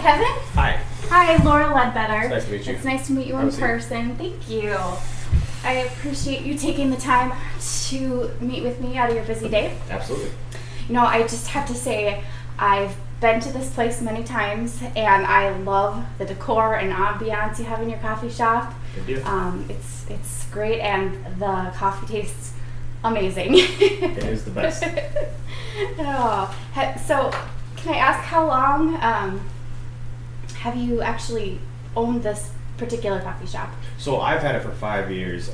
Kevin? Hi. Hi, Laura Leadbetter. It's nice to meet you. It's nice to meet you in person. Thank you. I appreciate you taking the time to meet with me out of your busy day. Absolutely. You know, I just have to say, I've been to this place many times, and I love the decor and ambiance you have in your coffee shop. Good deal. It's great, and the coffee tastes amazing. It is the best. So, can I ask how long have you actually owned this particular coffee shop? So I've had it for 5 years.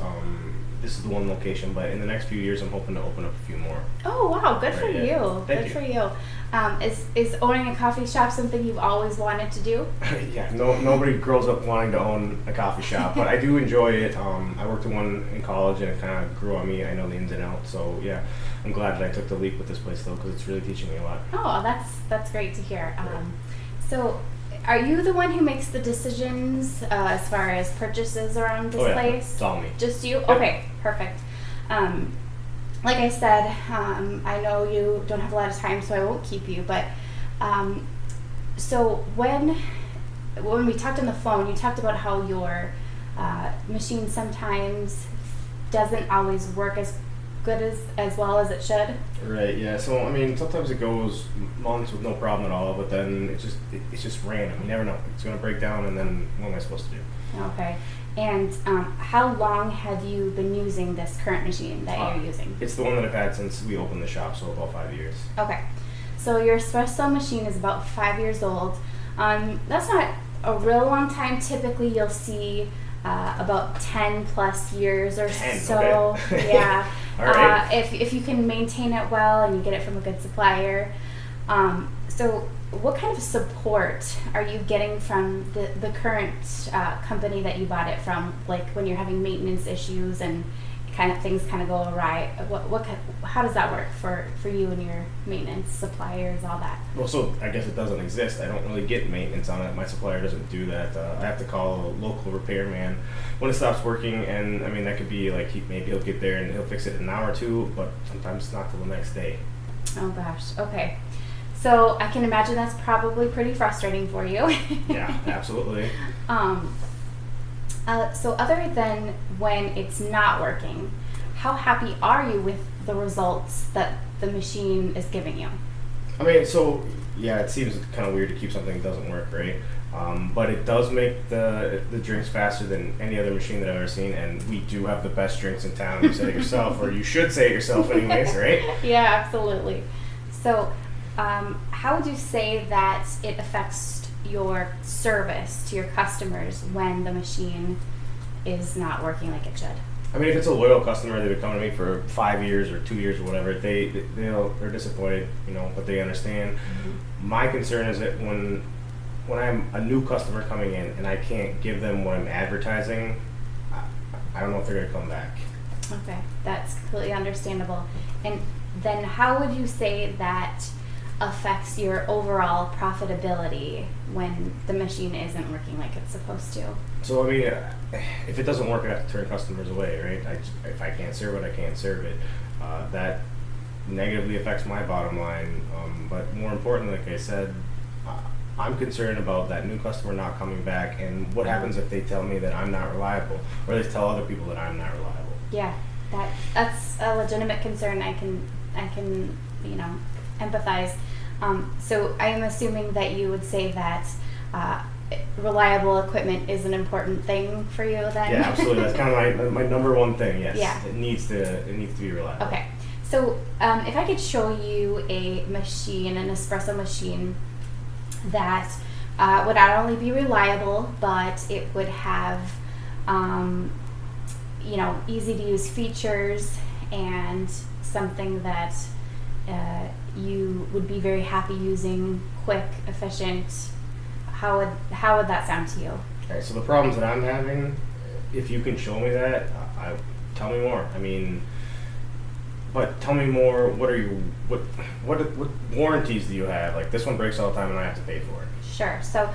This is the one location, but in the next few years, I'm hoping to open up a few more. Oh wow, good for you. Thank you. For you. Is owning a coffee shop something you've always wanted to do? Yeah, nobody grows up wanting to own a coffee shop, but I do enjoy it. I worked at one in college, and it kind of grew on me. I know the ins and outs, so yeah, I'm glad that I took the leap with this place though, because it's really teaching me a lot. Oh, that's great to hear. So, are you the one who makes the decisions as far as purchases around this place? It's all me. Just you? Yep. Okay, perfect. Like I said, I know you don't have a lot of time, so I won't keep you. But so when we talked on the phone, you talked about how your machine sometimes doesn't always work as good as well as it should. Right. Yeah. So I mean, sometimes it goes months with no problem at all, but then it's just random. You never know. It's going to break down, and then what am I supposed to do? Okay. And how long have you been using this current machine that you're using? It's the one that I've had since we opened the shop, so about 5 years. Okay. So your espresso machine is about 5 years old. That's not a real long time. Typically, you'll see about 10 plus years or 10, so. okay. Yeah. All right. If you can maintain it well and you get it from a good supplier. So what kind of support are you getting from the current company that you bought it from? Like when you're having maintenance issues and things go awry. How does that work for you and your maintenance suppliers, all that? Well, so I guess it doesn't exist. I don't really get maintenance on it. My supplier doesn't do that. I have to call a local repairman when it stops working, and I mean that could be like maybe he'll get there and he'll fix it in an hour or two, but sometimes not till the next day. Oh gosh. Okay. So I can imagine that's probably pretty frustrating for you. Yeah, absolutely. So other than when it's not working, how happy are you with the results that the machine is giving you? I mean, so yeah, it seems kind of weird to keep something that doesn't work, right? But it does make the drinks faster than any other machine that I've ever seen, and we do have the best drinks in town. You said it yourself, or you should say it yourself anyways, right? Yeah, absolutely. So how would you say that it affects your service to your customers when the machine is not working like it should? I mean, if it's a loyal customer, they've been coming to me for 5 years or 2 years or whatever, they're disappointed, but they understand. Mm-hmm. My concern is that when I'm a new customer coming in and I can't give them what I'm advertising, I don't know if they're going to come back. Okay, that's completely understandable. And then how would you say that affects your overall profitability when the machine isn't working like it's supposed to? So I mean, if it doesn't work, I have to turn customers away, right? If I can't serve it, I can't serve it. That negatively affects my bottom line. But more importantly, like I said, I'm concerned about that new customer not coming back, and what happens if they tell me that I'm not reliable, or they tell other people that I'm not reliable. Yeah, that's a legitimate concern. I can empathize. So I am assuming that you would say that reliable equipment is an important thing for you then? Yeah, absolutely. That's kind of my number one thing, yes. Yeah. It needs to be reliable. Okay. So if I could show you a machine, an espresso machine, that would not only be reliable, but it would have easy to use features and something that you would be very happy using, quick, efficient. How would that sound to you? Okay, so the problems that I'm having, if you can show me that, tell me more. I mean, but tell me more. What warranties do you have? Like this one breaks all the time and I have to pay for it. Sure. So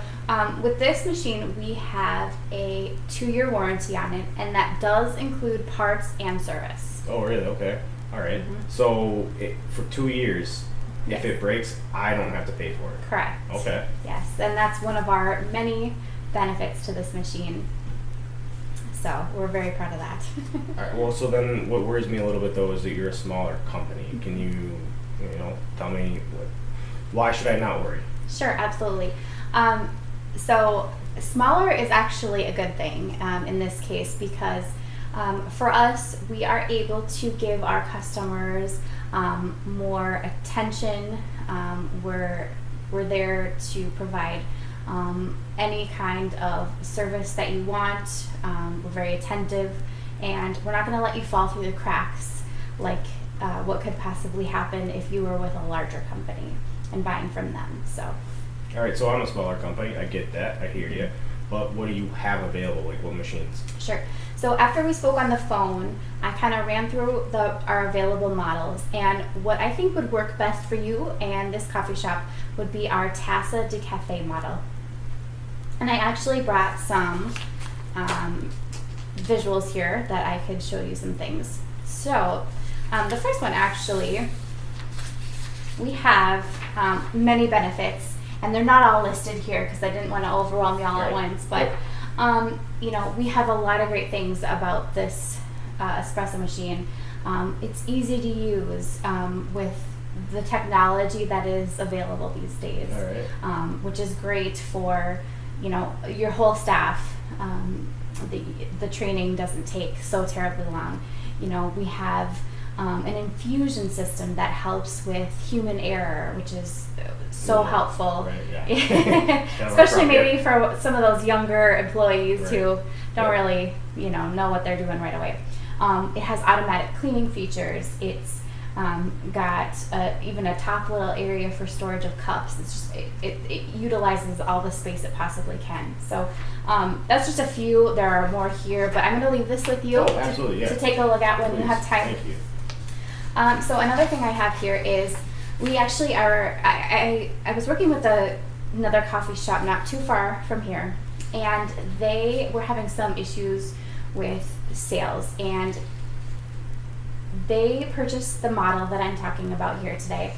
with this machine, we have a 2-year warranty on it, and that does include parts and service. Oh, really? Okay. All right. Mm-hmm. So for 2 years, If Yes. it breaks, I don't have to pay for it. Correct. Okay. Yes, and that's one of our many benefits to this machine. So we're very proud of that. All right. Well, so then what worries me a little bit though is that you're a smaller company. Can you tell me why should I not worry? Sure, absolutely. So smaller is actually a good thing in this case because for us, we are able to give our customers more attention. We're there to provide any kind of service that you want. We're very attentive, and we're not going to let you fall through the cracks like what could possibly happen if you were with a larger company and buying from them. So, All right. So I'm a smaller company. I get that. I hear you. But what do you have available? Like what machines? sure. So after we spoke on the phone, I kind of ran through our available models, and what I think would work best for you and this coffee shop would be our Tassa de Cafe model. And I actually brought some visuals here that I could show you some things. So the first one actually, we have many benefits, and they're not all listed here because I didn't want to overwhelm you all at Right. once, but we have a lot of great things about this espresso machine. It's easy to use with the technology that is available these days, All right. which is great for your whole staff. The training doesn't take so terribly long. We have an infusion system that helps with human error, which is so helpful. Right, yeah. Especially maybe for some of those younger employees who Right. don't really, know what they're doing right away. It has automatic cleaning features. It's got even a top little area for storage of cups. It's just it utilizes all the space it possibly can. So that's just a few. There are more here, but I'm going to leave this with you Absolutely, to take a look at when you have time. Thank you. So another thing I have here is we actually are. I was working with another coffee shop not too far from here, and they were having some issues with sales, and they purchased the model that I'm talking about here today,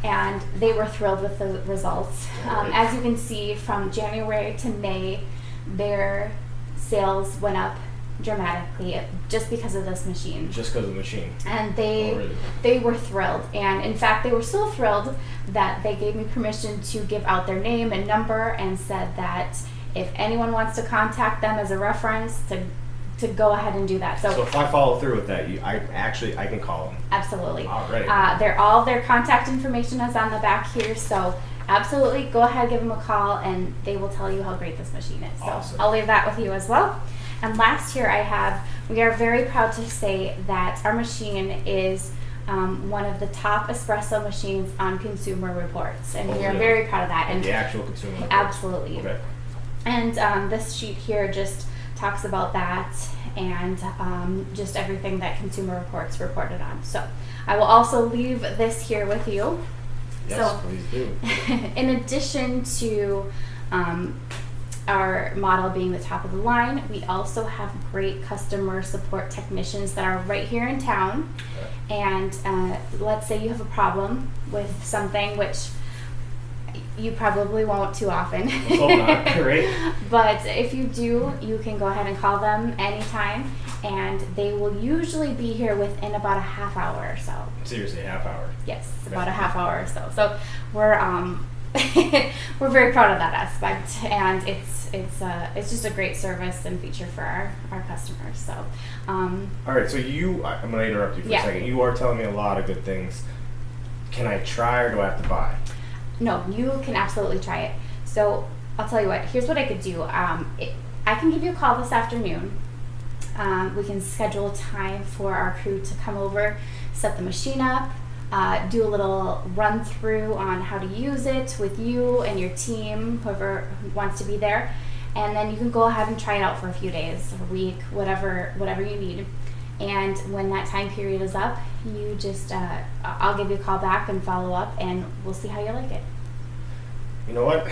and they were thrilled with the results. As you can see, from January to May, their sales went up dramatically just because of this machine. Just because of the machine. And Really? they were thrilled, and in fact they were so thrilled that they gave me permission to give out their name and number, and said that if anyone wants to contact them as a reference, to go ahead and do that. So if I follow through with that, I can call them. Absolutely. All right. All their contact information is on the back here, so absolutely go ahead, give them a call, and they will tell you how great this machine is. So Awesome. I'll leave that with you as well. And last here we are very proud to say that our machine is one of the top espresso machines on Consumer Reports, and we are really? very proud of that. And The actual consumer. absolutely. Okay. And this sheet here just talks about that and just everything that Consumer Reports reported on. So I will also leave this here with you. Yes, So, please do. in addition to our model being the top of the line, we also have great customer support technicians that are right here in town. Okay. And let's say you have a problem with something, which you probably won't too often. Let's hope not. Right. But if you do, you can go ahead and call them anytime, and they will usually be here within about a half hour or so. Seriously, half hour. Yes, Okay. about a half hour or so. So we're we're very proud of that aspect, and it's just a great service and feature for our customers. So All right. So I'm going to interrupt you for Yeah. a second. You are telling me a lot of good things. Can I try or do I have to buy? no, you can absolutely try it. So I'll tell you what. Here's what I could do. I can give you a call this afternoon. We can schedule a time for our crew to come over, set the machine up, do a little run through on how to use it with you and your team, whoever wants to be there, and then you can go ahead and try it out for a few days, a week, whatever you need. And when that time period is up, you just I'll give you a call back and follow up, and we'll see how you like it. You know what?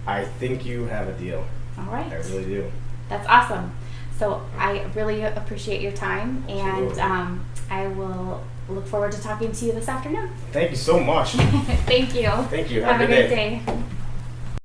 I think you have a deal. All right. I really do. That's awesome. So I really appreciate your time, Absolutely. and I will look forward to talking to you this afternoon. Thank you so much. Thank you. Thank you. Have a good great day.